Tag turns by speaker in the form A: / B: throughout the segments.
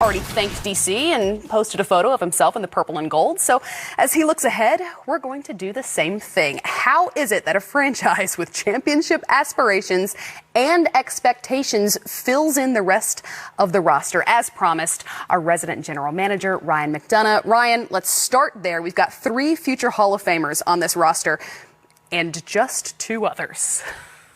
A: already thanked DC and posted a photo of himself in the purple and gold. So as he looks ahead, we're going to do the same thing. How is it that a franchise with championship aspirations and expectations fills in the rest of the roster? As promised, our resident general manager, Ryan McDonough. Ryan, let's start there. We've got 3 future Hall of Famers on this roster and just 2 others.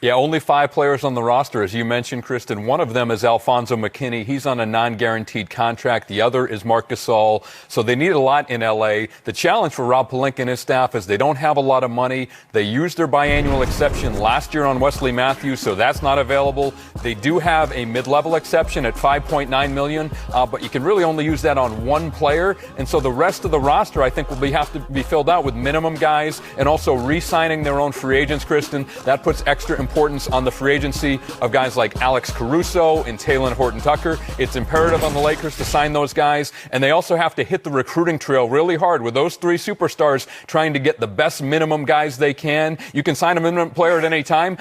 B: Yeah, only 5 players on the roster, as you mentioned, Kristen. One of them is Alfonso McKinney. He's on a non-guaranteed contract. The other is Marc Gasol. So they need a lot in L.A. The challenge for Rob Pelinka and his staff is they don't have a lot of money. They used their biannual exception last year on Wesley Matthews, so that's not available. They do have a mid-level exception at $5.9 million, but you can really only use that on 1 player. And so the rest of the roster, I think, will have to be filled out with minimum guys and also re-signing their own free agents, Kristen. That puts extra importance on the free agency of guys like Alex Caruso and Talen Horton-Tucker. It's imperative on the Lakers to sign those guys, and they also have to hit the recruiting trail really hard with those 3 superstars trying to get the best minimum guys they can. You can sign a minimum player at any time.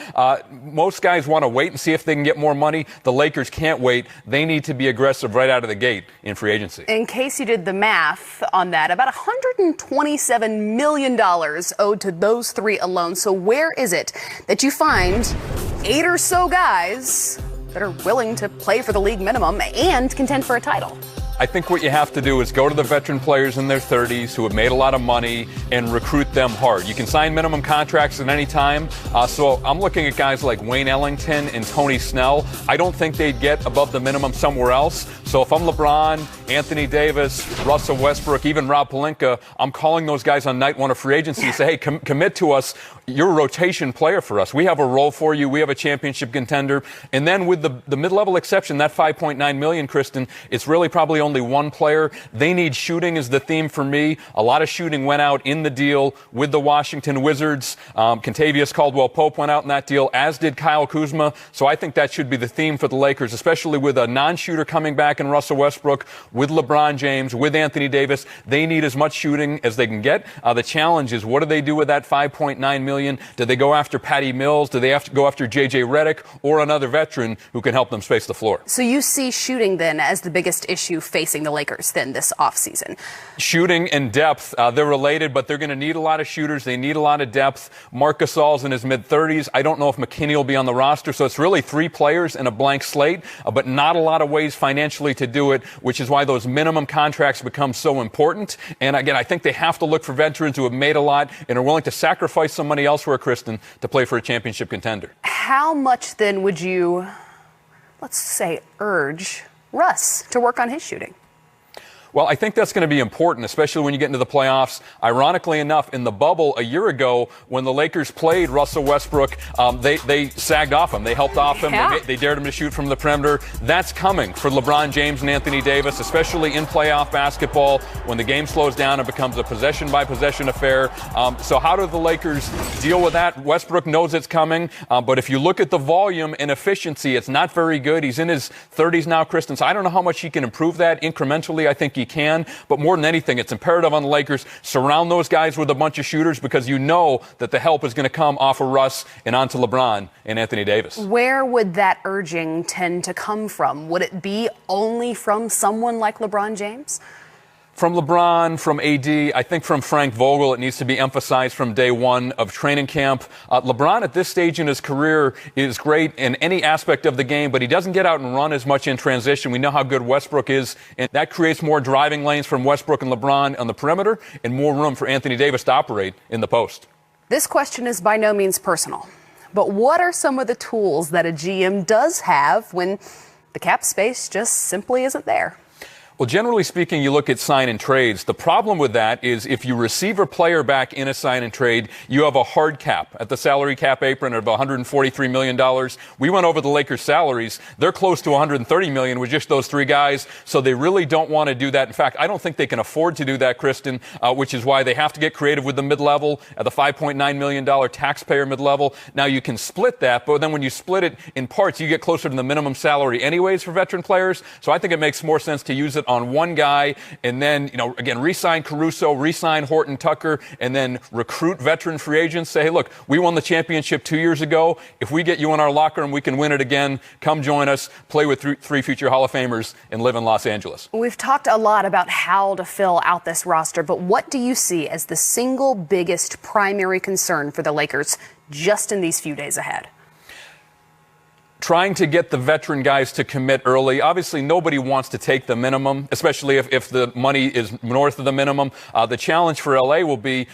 B: Most guys want to wait and see if they can get more money. The Lakers can't wait. They need to be aggressive right out of the gate in free agency.
A: In case you did the math on that, about $127 million owed to those 3 alone. So where is it that you find 8 or so guys that are willing to play for the league minimum and contend for a title?
B: I think what you have to do is go to the veteran players in their 30s who have made a lot of money and recruit them hard. You can sign minimum contracts at any time. So I'm looking at guys like Wayne Ellington and Tony Snell. I don't think they'd get above the minimum somewhere else. So if I'm LeBron, Anthony Davis, Russell Westbrook, even Rob Pelinka, I'm calling those guys on night 1 of free agency and say, hey, commit to us. You're a rotation player for us. We have a role for you. We have a championship contender. And then with the mid-level exception, that $5.9 million, Kristen, it's really probably only 1 player. They need shooting is the theme for me. A lot of shooting went out in the deal with the Washington Wizards. Kentavious Caldwell-Pope went out in that deal, as did Kyle Kuzma. So I think that should be the theme for the Lakers, especially with a non-shooter coming back in Russell Westbrook, with LeBron James, with Anthony Davis. They need as much shooting as they can get. The challenge is, what do they do with that $5.9 million? Do they go after Patty Mills? Do they have to go after J.J. Redick or another veteran who can help them space the floor?
A: So you see shooting then as the biggest issue facing the Lakers then this offseason?
B: Shooting and depth, they're related, but they're going to need a lot of shooters. They need a lot of depth. Marc Gasol's in his mid-30s. I don't know if McKinney will be on the roster, so it's really 3 players and a blank slate, but not a lot of ways financially to do it, which is why those minimum contracts become so important. And again, I think they have to look for veterans who have made a lot and are willing to sacrifice some money elsewhere, Kristen, to play for a championship contender.
A: How much then would you, let's say, urge Russ to work on his shooting?
B: Well, I think that's going to be important, especially when you get into the playoffs. Ironically enough, in the bubble a year ago, when the Lakers played Russell Westbrook, they sagged off him. They helped off him.
A: Yeah.
B: They dared him to shoot from the perimeter. That's coming for LeBron James and Anthony Davis, especially in playoff basketball. When the game slows down, it becomes a possession-by-possession affair. So how do the Lakers deal with that? Westbrook knows it's coming, but if you look at the volume and efficiency, it's not very good. He's in his 30s now, Kristen, so I don't know how much he can improve that incrementally. I think he can, but more than anything, it's imperative on the Lakers, surround those guys with a bunch of shooters, because you know that the help is going to come off of Russ and onto LeBron and Anthony Davis.
A: Where would that urging tend to come from? Would it be only from someone like LeBron James?
B: From LeBron, from AD, I think from Frank Vogel, it needs to be emphasized from day 1 of training camp. LeBron at this stage in his career is great in any aspect of the game, but he doesn't get out and run as much in transition. We know how good Westbrook is, and that creates more driving lanes from Westbrook and LeBron on the perimeter and more room for Anthony Davis to operate in the post.
A: This question is by no means personal, but what are some of the tools that a GM does have when the cap space just simply isn't there?
B: Well, generally speaking, you look at sign and trades. The problem with that is if you receive a player back in a sign and trade, you have a hard cap at the salary cap apron of $143 million. We went over the Lakers' salaries. They're close to $130 million with just those 3 guys, so they really don't want to do that. In fact, I don't think they can afford to do that, Kristen, which is why they have to get creative with the mid-level at the $5.9 million taxpayer mid-level. Now, you can split that, but then when you split it in parts, you get closer to the minimum salary anyways for veteran players. So I think it makes more sense to use it on one guy and then, again, re-sign Caruso, re-sign Horton Tucker, and then recruit veteran free agents. Say, hey, look, we won the championship 2 years ago. If we get you in our locker room, we can win it again. Come join us, play with three future Hall of Famers, and live in Los Angeles.
A: We've talked a lot about how to fill out this roster, but what do you see as the single biggest primary concern for the Lakers just in these few days ahead?
B: Trying to get the veteran guys to commit early. Obviously, nobody wants to take the minimum, especially if the money is north of the minimum. The challenge for LA will be,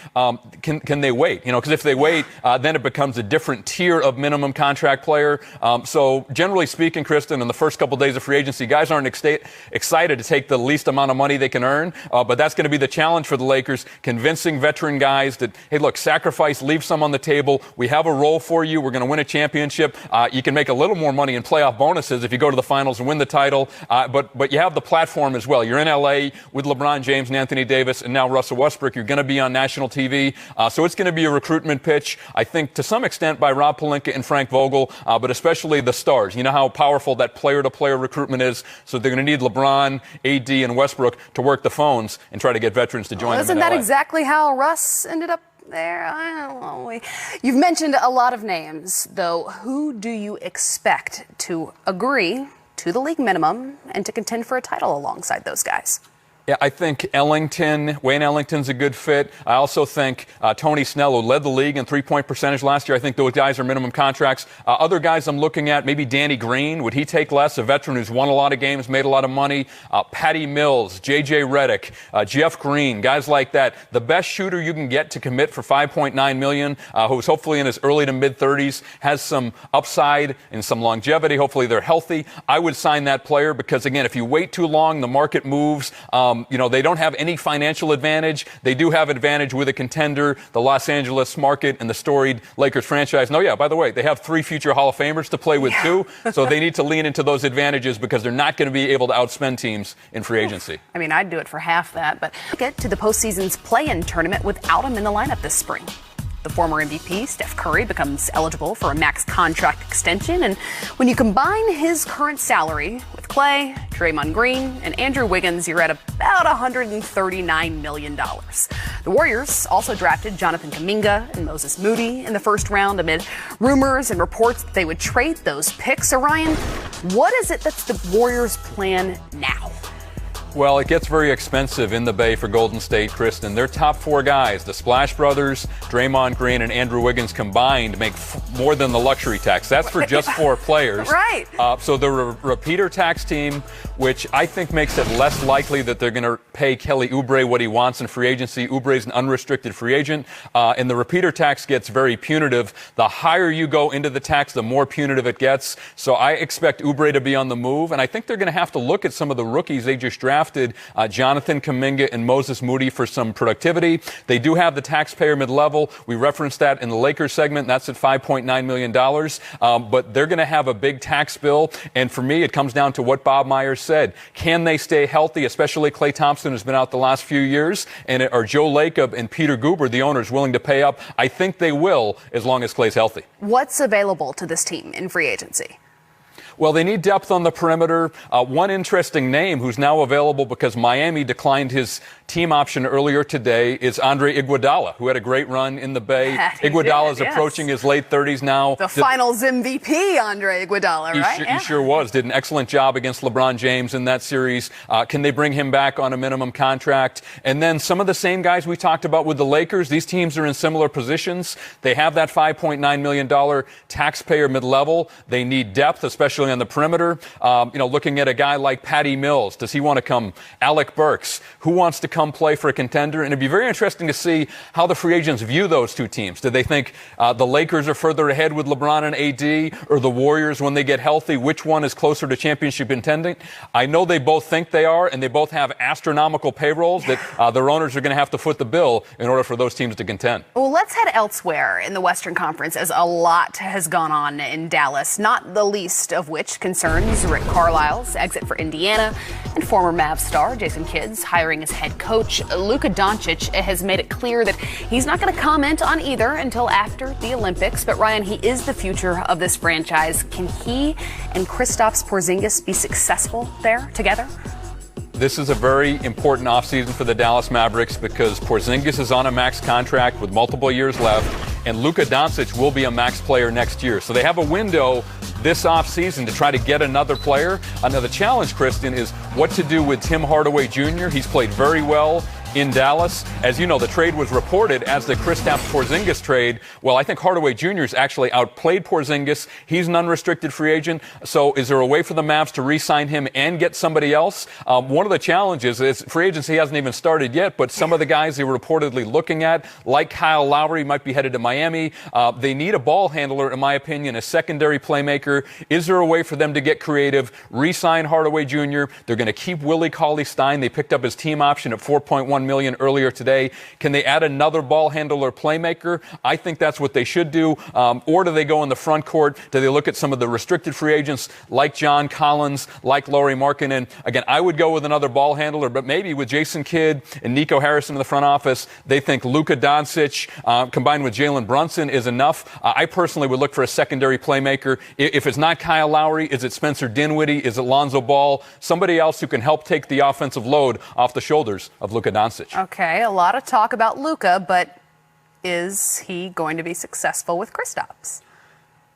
B: can they wait? Because if they wait, then it becomes a different tier of minimum contract player. So generally speaking, Kristen, in the first couple days of free agency, guys aren't excited to take the least amount of money they can earn. But that's going to be the challenge for the Lakers, convincing veteran guys that, hey, look, sacrifice, leave some on the table. We have a role for you. We're going to win a championship. You can make a little more money in playoff bonuses if you go to the finals and win the title, but you have the platform as well. You're in LA with LeBron James and Anthony Davis and now Russell Westbrook. You're going to be on national TV, so it's going to be a recruitment pitch, I think, to some extent by Rob Pelinka and Frank Vogel, but especially the stars. You know how powerful that player-to-player recruitment is, so they're going to need LeBron, AD, and Westbrook to work the phones and try to get veterans to join them in
A: Isn't
B: LA.
A: that exactly how Russ ended up there? I don't know. You've mentioned a lot of names, though. Who do you expect to agree to the league minimum and to contend for a title alongside those guys?
B: Yeah, I think Wayne Ellington's a good fit. I also think Tony Snell, who led the league in three-point percentage last year, I think those guys are minimum contracts. Other guys I'm looking at, maybe Danny Green. Would he take less? A veteran who's won a lot of games, made a lot of money. Patty Mills, J.J. Redick, Jeff Green, guys like that. The best shooter you can get to commit for $5.9 million, who's hopefully in his early to mid-30s, has some upside and some longevity. Hopefully they're healthy. I would sign that player because, again, if you wait too long, the market moves. They don't have any financial advantage. They do have advantage with a contender, the Los Angeles market, and the storied Lakers franchise. No, yeah, by the way, they have 3 future Hall of Famers to play with, too. So they need to lean into those advantages because they're not going to be able to outspend teams in free agency.
A: I mean, I'd do it for half that, but get to the postseason's play-in tournament without him in the lineup this spring. The former MVP, Steph Curry, becomes eligible for a max contract extension. And when you combine his current salary with Clay, Draymond Green, and Andrew Wiggins, you're at about $139 million. The Warriors also drafted Jonathan Kuminga and Moses Moody in the first round amid rumors and reports that they would trade those picks. So, Ryan, what is it that's the Warriors' plan now?
B: Well, it gets very expensive in the Bay for Golden State, Kristen. Their top 4 guys, the Splash Brothers, Draymond Green, and Andrew Wiggins combined make more than the luxury tax. That's for just 4 players.
A: Right.
B: So the repeater tax team, which I think makes it less likely that they're going to pay Kelly Oubre what he wants in free agency. Oubre's an unrestricted free agent, and the repeater tax gets very punitive. The higher you go into the tax, the more punitive it gets. So I expect Oubre to be on the move, and I think they're going to have to look at some of the rookies they just drafted. Jonathan Kuminga and Moses Moody for some productivity. They do have the taxpayer mid-level. We referenced that in the Lakers segment. That's at $5.9 million. But they're going to have a big tax bill. And for me, it comes down to what Bob Myers said. Can they stay healthy, especially Klay Thompson, who's been out the last few years, and are Joe Lacob and Peter Guber, the owners, willing to pay up? I think they will, as long as Klay's healthy.
A: What's available to this team in free agency?
B: Well, they need depth on the perimeter. One interesting name who's now available because Miami declined his team option earlier today is Andre Iguodala, who had a great run in the Bay. Iguodala is approaching his late 30s now.
A: The finals MVP, Andre Iguodala, right?
B: He sure was. Did an excellent job against LeBron James in that series. Can they bring him back on a minimum contract? And then some of the same guys we talked about with the Lakers. These teams are in similar positions. They have that $5.9 million taxpayer mid-level. They need depth, especially on the perimeter. Looking at a guy like Patty Mills. Does he want to come? Alec Burks. Who wants to come play for a contender? And it'd be very interesting to see how the free agents view those two teams. Do they think the Lakers are further ahead with LeBron and AD, or the Warriors when they get healthy? Which one is closer to championship contending? I know they both think they are, and they both have astronomical payrolls that their owners are going to have to foot the bill in order for those teams to contend.
A: Well, let's head elsewhere in the Western Conference, as a lot has gone on in Dallas, not the least of which concerns Rick Carlisle's exit for Indiana and former Mavs star Jason Kidd's hiring as head coach. Luka Doncic has made it clear that he's not going to comment on either until after the Olympics. But Ryan, he is the future of this franchise. Can he and Kristaps Porzingis be successful there together?
B: This is a very important offseason for the Dallas Mavericks because Porzingis is on a max contract with multiple years left, and Luka Doncic will be a max player next year. So they have a window this offseason to try to get another player. Another challenge, Kristen, is what to do with Tim Hardaway Jr. He's played very well in Dallas. As you know, the trade was reported as the Kristaps Porzingis trade. Well, I think Hardaway Jr. has actually outplayed Porzingis. He's an unrestricted free agent. So is there a way for the Mavs to re-sign him and get somebody else? One of the challenges is free agency hasn't even started yet, but some of the guys they were reportedly looking at, like Kyle Lowry, might be headed to Miami. They need a ball handler, in my opinion, a secondary playmaker. Is there a way for them to get creative, re-sign Hardaway Jr.? They're going to keep Willie Cauley-Stein. They picked up his team option at $4.1 million earlier today. Can they add another ball handler playmaker? I think that's what they should do. Or do they go in the front court? Do they look at some of the restricted free agents like John Collins, like Lauri Markkanen? Again, I would go with another ball handler, but maybe with Jason Kidd and Nico Harrison in the front office, they think Luka Doncic combined with Jalen Brunson is enough. I personally would look for a secondary playmaker. If it's not Kyle Lowry, is it Spencer Dinwiddie? Is it Lonzo Ball? Somebody else who can help take the offensive load off the shoulders of Luka Doncic.
A: Okay, a lot of talk about Luka, but is he going to be successful with Kristaps?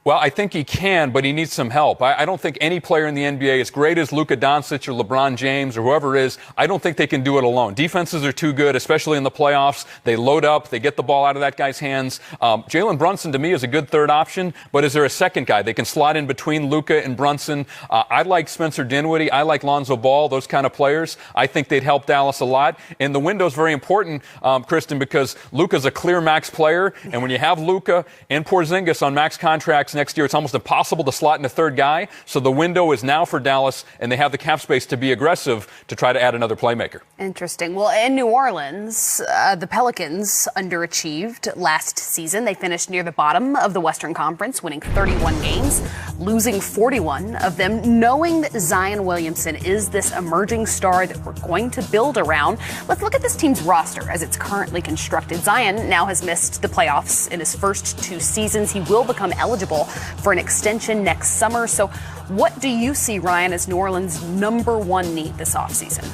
B: Well, I think he can, but he needs some help. I don't think any player in the NBA, as great as Luka Doncic or LeBron James or whoever it is, I don't think they can do it alone. Defenses are too good, especially in the playoffs. They load up. They get the ball out of that guy's hands. Jalen Brunson, to me, is a good third option, but is there a second guy? They can slot in between Luka and Brunson. I like Spencer Dinwiddie. I like Lonzo Ball, those kind of players. I think they'd help Dallas a lot. And the window's very important, Kristen, because Luka's a clear max player, and when you have Luka and Porzingis on max contracts next year, it's almost impossible to slot in a third guy. So the window is now for Dallas, and they have the cap space to be aggressive to try to add another playmaker.
A: Interesting. Well, in New Orleans, the Pelicans underachieved last season. They finished near the bottom of the Western Conference, winning 31 games, losing 41 of them. Knowing that Zion Williamson is this emerging star that we're going to build around, let's look at this team's roster as it's currently constructed. Zion now has missed the playoffs in his first 2 seasons. He will become eligible for an extension next summer. So what do you see, Ryan, as New Orleans' number one need this offseason?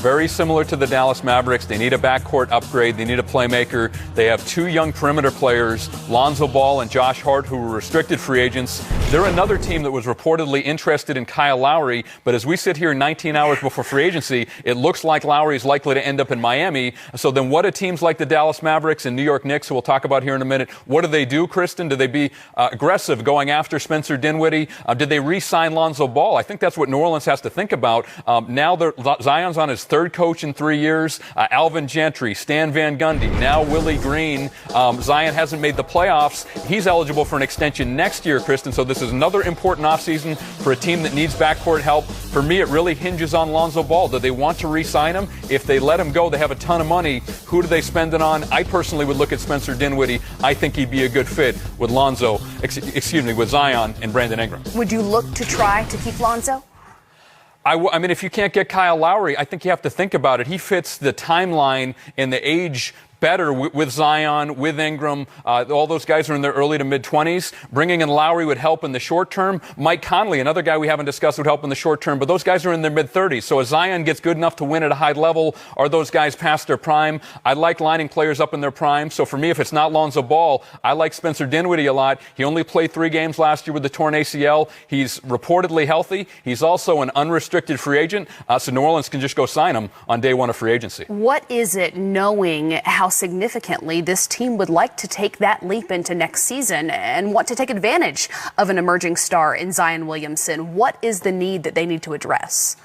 B: Very similar to the Dallas Mavericks. They need a backcourt upgrade. They need a playmaker. They have 2 young perimeter players, Lonzo Ball and Josh Hart, who were restricted free agents. They're another team that was reportedly interested in Kyle Lowry, but as we sit here 19 hours before free agency, it looks like Lowry is likely to end up in Miami. So then what do teams like the Dallas Mavericks and New York Knicks, who we'll talk about here in a minute, what do they do, Kristen? Do they be aggressive going after Spencer Dinwiddie? Did they re-sign Lonzo Ball? I think that's what New Orleans has to think about. Now Zion's on his third coach in 3 years. Alvin Gentry, Stan Van Gundy, now Willie Green. Zion hasn't made the playoffs. He's eligible for an extension next year, Kristen. So this is another important offseason for a team that needs backcourt help. For me, it really hinges on Lonzo Ball. Do they want to re-sign him? If they let him go, they have a ton of money. Who do they spend it on? I personally would look at Spencer Dinwiddie. I think he'd be a good fit with with Zion and Brandon Ingram.
A: Would you look to try to keep Lonzo?
B: I mean, if you can't get Kyle Lowry, I think you have to think about it. He fits the timeline and the age better with Zion, with Ingram. All those guys are in their early to mid-20s. Bringing in Lowry would help in the short term. Mike Conley, another guy we haven't discussed, would help in the short term. But those guys are in their mid-30s. So as Zion gets good enough to win at a high level, are those guys past their prime? I like lining players up in their prime. So for me, if it's not Lonzo Ball, I like Spencer Dinwiddie a lot. He only played 3 games last year with the torn ACL. He's reportedly healthy. He's also an unrestricted free agent. So New Orleans can just go sign him on day 1 of free agency.
A: What is it, knowing how significantly this team would like to take that leap into next season and want to take advantage of an emerging star in Zion Williamson? What is the need that they need to address?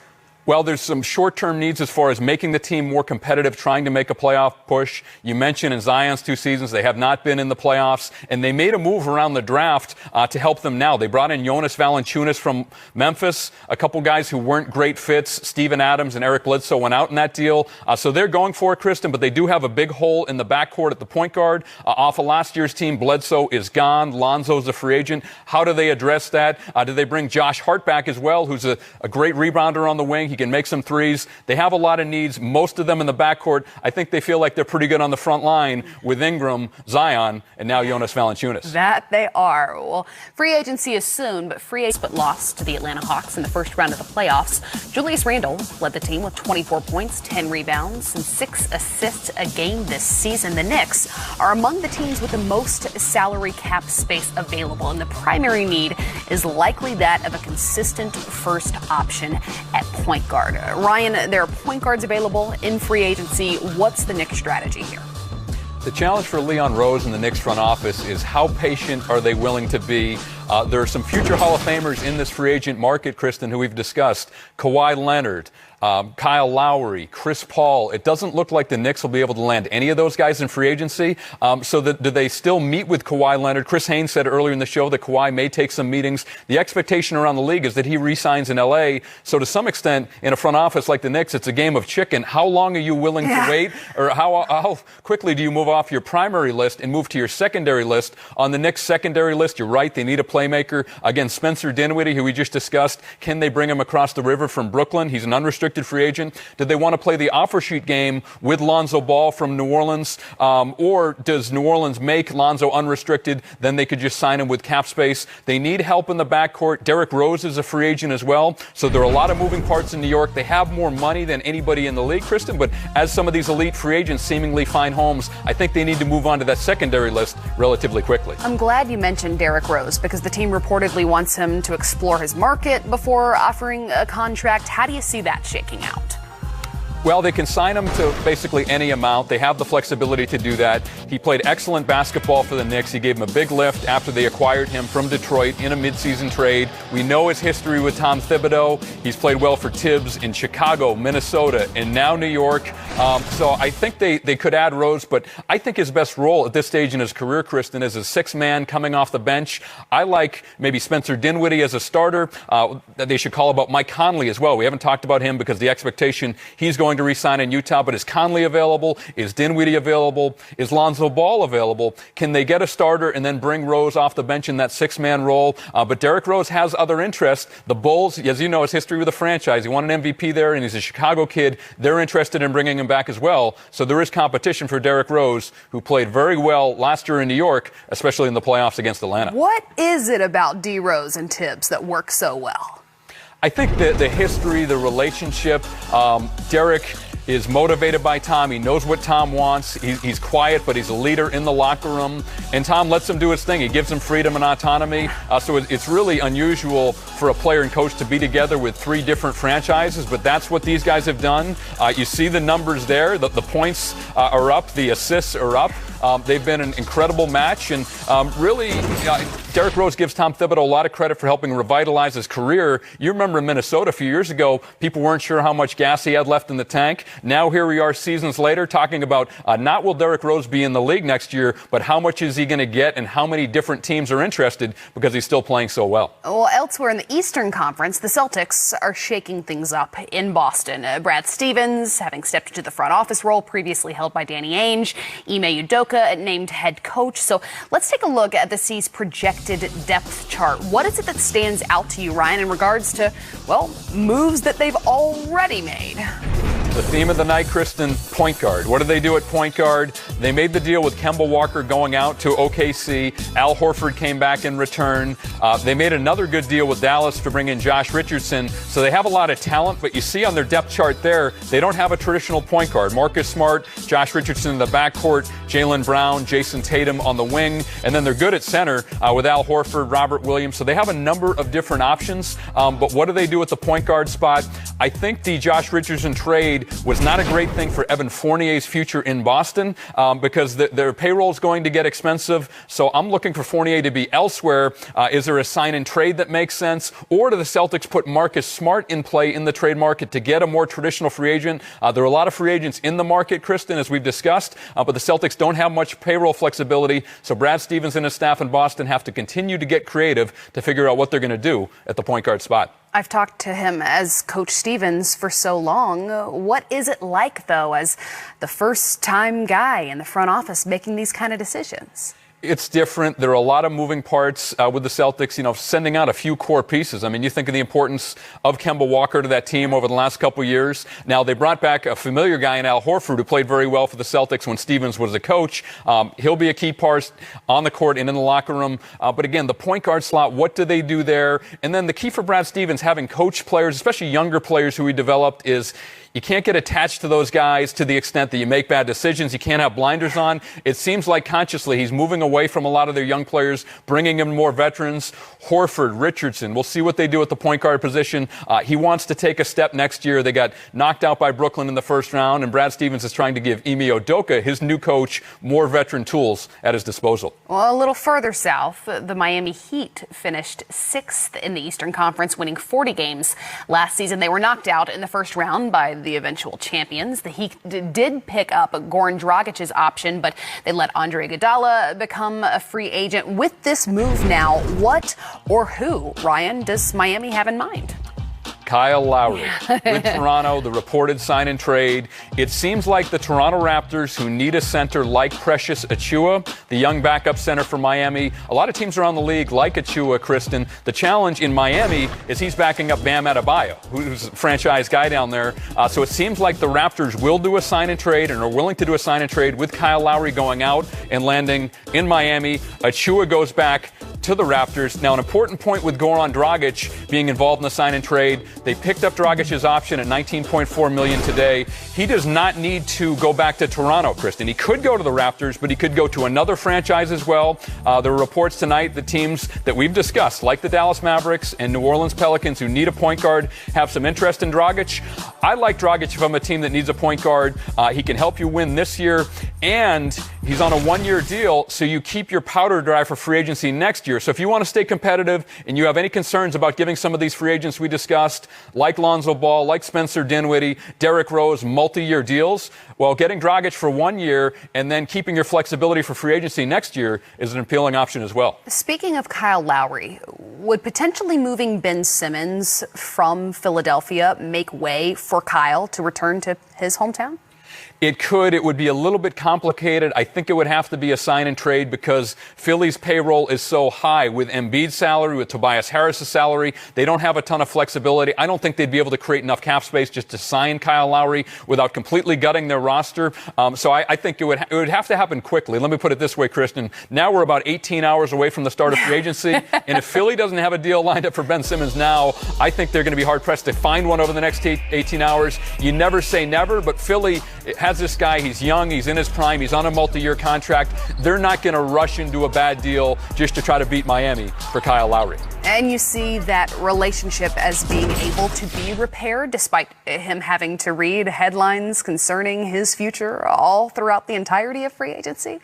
B: Well, there's some short-term needs as far as making the team more competitive, trying to make a playoff push. You mentioned in Zion's 2 seasons, they have not been in the playoffs, and they made a move around the draft to help them now. They brought in Jonas Valanciunas from Memphis, a couple guys who weren't great fits. Steven Adams and Eric Bledsoe went out in that deal. So they're going for it, Kristen, but they do have a big hole in the backcourt at the point guard. Off of last year's team, Bledsoe is gone. Lonzo's a free agent. How do they address that? Do they bring Josh Hart back as well, who's a great rebounder on the wing? He can make some threes. They have a lot of needs, most of them in the backcourt. I think they feel like they're pretty good on the front line with Ingram, Zion, and now Jonas Valanciunas.
A: That they are. Well, free agency is soon, but lost to the Atlanta Hawks in the first round of the playoffs. Julius Randle led the team with 24 points, 10 rebounds, and 6 assists a game this season. The Knicks are among the teams with the most salary cap space available, and the primary need is likely that of a consistent first option at point guard. Ryan, there are point guards available in free agency. What's the Knicks strategy here?
B: The challenge for Leon Rose and the Knicks front office is how patient are they willing to be? There are some future Hall of Famers in this free agent market, Kristen, who we've discussed. Kawhi Leonard, Kyle Lowry, Chris Paul. It doesn't look like the Knicks will be able to land any of those guys in free agency. Do they still meet with Kawhi Leonard? Chris Haynes said earlier in the show that Kawhi may take some meetings. The expectation around the league is that he re-signs in L.A. So to some extent, in a front office like the Knicks, it's a game of chicken. How long are you willing to wait? Or how quickly do you move off your primary list and move to your secondary list? On the Knicks secondary list, you're right, they need a playmaker. Again, Spencer Dinwiddie, who we just discussed, can they bring him across the river from Brooklyn? He's an unrestricted free agent. Did they want to play the offer sheet game with Lonzo Ball from New Orleans? Or does New Orleans make Lonzo unrestricted? Then they could just sign him with cap space. They need help in the backcourt. Derrick Rose is a free agent as well. So there are a lot of moving parts in New York. They have more money than anybody in the league, Kristen, but as some of these elite free agents seemingly find homes, I think they need to move on to that secondary list relatively quickly.
A: I'm glad you mentioned Derrick Rose because the team reportedly wants him to explore his market before offering a contract. How do you see that shaking out?
B: Well, they can sign him to basically any amount. They have the flexibility to do that. He played excellent basketball for the Knicks. He gave him a big lift after they acquired him from Detroit in a midseason trade. We know his history with Tom Thibodeau. He's played well for Tibbs in Chicago, Minnesota, and now New York. So I think they could add Rose, but I think his best role at this stage in his career, Kristen, is a six-man coming off the bench. I like maybe Spencer Dinwiddie as a starter. They should call about Mike Conley as well. We haven't talked about him because the expectation he's going to re-sign in Utah, but is Conley available? Is Dinwiddie available? Is Lonzo Ball available? Can they get a starter and then bring Rose off the bench in that six-man role? But Derrick Rose has other interests. The Bulls, as you know, his history with the franchise. He won an MVP there, and he's a Chicago kid. They're interested in bringing him back as well. So there is competition for Derrick Rose, who played very well last year in New York, especially in the playoffs against Atlanta.
A: What is it about D. Rose and Tibbs that works so well?
B: I think the history, the relationship, Derrick is motivated by Tom. He knows what Tom wants. He's quiet, but he's a leader in the locker room. And Tom lets him do his thing. He gives him freedom and autonomy. So it's really unusual for a player and coach to be together with three different franchises, but that's what these guys have done. You see the numbers there. The points are up. The assists are up. They've been an incredible match, and really, Derrick Rose gives Tom Thibodeau a lot of credit for helping revitalize his career. You remember in Minnesota a few years ago, people weren't sure how much gas he had left in the tank. Now here we are seasons later talking about not will Derrick Rose be in the league next year, but how much is he going to get and how many different teams are interested because he's still playing so well.
A: Well, elsewhere in the Eastern Conference, the Celtics are shaking things up in Boston. Brad Stevens, having stepped into the front office role previously held by Danny Ainge, Ime Udoka named head coach. So let's take a look at the C's projected depth chart. What is it that stands out to you, Ryan, in regards to, well, moves that they've already made?
B: The theme of the night, Kristen, point guard. What did they do at point guard? They made the deal with Kemba Walker going out to OKC. Al Horford came back in return. They made another good deal with Dallas to bring in Josh Richardson. So they have a lot of talent, but you see on their depth chart there, they don't have a traditional point guard. Marcus Smart, Josh Richardson in the backcourt, Jaylen Brown, Jason Tatum on the wing, and then they're good at center with Al Horford, Robert Williams. So they have a number of different options. But what do they do at the point guard spot? I think the Josh Richardson trade was not a great thing for Evan Fournier's future in Boston because their payroll is going to get expensive. So I'm looking for Fournier to be elsewhere. Is there a sign and trade that makes sense? Or do the Celtics put Marcus Smart in play in the trade market to get a more traditional free agent? There are a lot of free agents in the market, Kristen, as we've discussed, but the Celtics don't have much payroll flexibility. So Brad Stevens and his staff in Boston have to continue to get creative to figure out what they're going to do at the point guard spot.
A: I've talked to him as Coach Stevens for so long. What is it like, though, as the first-time guy in the front office making these kind of decisions?
B: It's different. There are a lot of moving parts with the Celtics, sending out a few core pieces. I mean, you think of the importance of Kemba Walker to that team over the last couple of years. Now, they brought back a familiar guy in Al Horford who played very well for the Celtics when Stevens was the coach. He'll be a key part on the court and in the locker room. But again, the point guard slot, what do they do there? And then the key for Brad Stevens, having coached players, especially younger players who he developed, is you can't get attached to those guys to the extent that you make bad decisions. You can't have blinders on. It seems like consciously he's moving away from a lot of their young players, bringing in more veterans. Horford, Richardson, we'll see what they do at the point guard position. He wants to take a step next year. They got knocked out by Brooklyn in the first round, and Brad Stevens is trying to give Ime Udoka, his new coach, more veteran tools at his disposal.
A: Well, a little further south, the Miami Heat finished 6th in the Eastern Conference, winning 40 games last season. They were knocked out in the first round by the eventual champions. The Heat did pick up Goran Dragic's option, but they let Andre Iguodala become a free agent. With this move now, what or who, Ryan, does Miami have in mind?
B: Kyle Lowry with Toronto, the reported sign and trade. It seems like the Toronto Raptors, who need a center like Precious Achiuwa, the young backup center for Miami. A lot of teams around the league like Achiuwa, Kristen. The challenge in Miami is he's backing up Bam Adebayo, who's a franchise guy down there. So it seems like the Raptors will do a sign and trade and are willing to do a sign and trade with Kyle Lowry going out and landing in Miami. Achiuwa goes back to the Raptors. Now, an important point with Goran Dragic being involved in the sign and trade, they picked up Dragic's option at $19.4 million today. He does not need to go back to Toronto, Kristen. He could go to the Raptors, but he could go to another franchise as well. There are reports tonight that teams that we've discussed, like the Dallas Mavericks and New Orleans Pelicans, who need a point guard, have some interest in Dragic. I like Dragic if I'm a team that needs a point guard. He can help you win this year, and he's on a one-year deal, so you keep your powder dry for free agency next year. So if you want to stay competitive and you have any concerns about giving some of these free agents we discussed, like Lonzo Ball, like Spencer Dinwiddie, Derrick Rose, multi-year deals, well, getting Dragic for 1 year and then keeping your flexibility for free agency next year is an appealing option as well.
A: Speaking of Kyle Lowry, would potentially moving Ben Simmons from Philadelphia make way for Kyle to return to his hometown?
B: It could. It would be a little bit complicated. I think it would have to be a sign and trade because Philly's payroll is so high with Embiid's salary, with Tobias Harris's salary. They don't have a ton of flexibility. I don't think they'd be able to create enough cap space just to sign Kyle Lowry without completely gutting their roster. So I think it would have to happen quickly. Let me put it this way, Kristen. Now we're about 18 hours away from the start of free agency. And if Philly doesn't have a deal lined up for Ben Simmons now, I think they're going to be hard-pressed to find one over the next 18 hours. You never say never, but Philly has this guy. He's young. He's in his prime. He's on a multi-year contract. They're not going to rush into a bad deal just to try to beat Miami for Kyle Lowry.
A: And you see that relationship as being able to be repaired despite him having to read headlines concerning his future all throughout the entirety of free agency?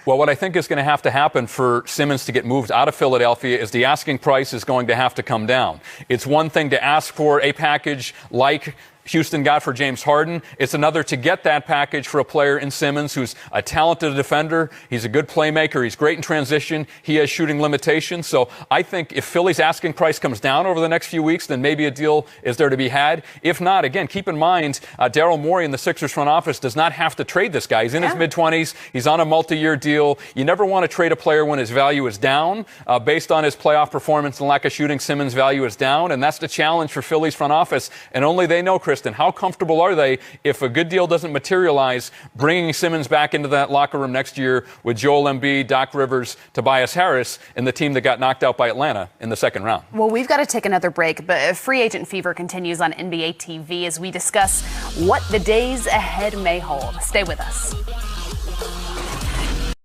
B: Well, what I think is going to have to happen for Simmons to get moved out of Philadelphia is the asking price is going to have to come down. It's one thing to ask for a package like Houston got for James Harden. It's another to get that package for a player in Simmons who's a talented defender. He's a good playmaker. He's great in transition. He has shooting limitations. So I think if Philly's asking price comes down over the next few weeks, then maybe a deal is there to be had. If not, again, keep in mind, Daryl Morey in the Sixers front office does not have to trade this guy. He's in his mid-20s. He's on a multi-year deal. You never want to trade a player when his value is down. Based on his playoff performance and lack of shooting, Simmons' value is down, and that's the challenge for Philly's front office. And only they know, Kristen, how comfortable are they if a good deal doesn't materialize, bringing Simmons back into that locker room next year with Joel Embiid, Doc Rivers, Tobias Harris, and the team that got knocked out by Atlanta in the second round.
A: Well, we've got to take another break, but free agent fever continues on NBA TV as we discuss what the days ahead may hold. Stay with us.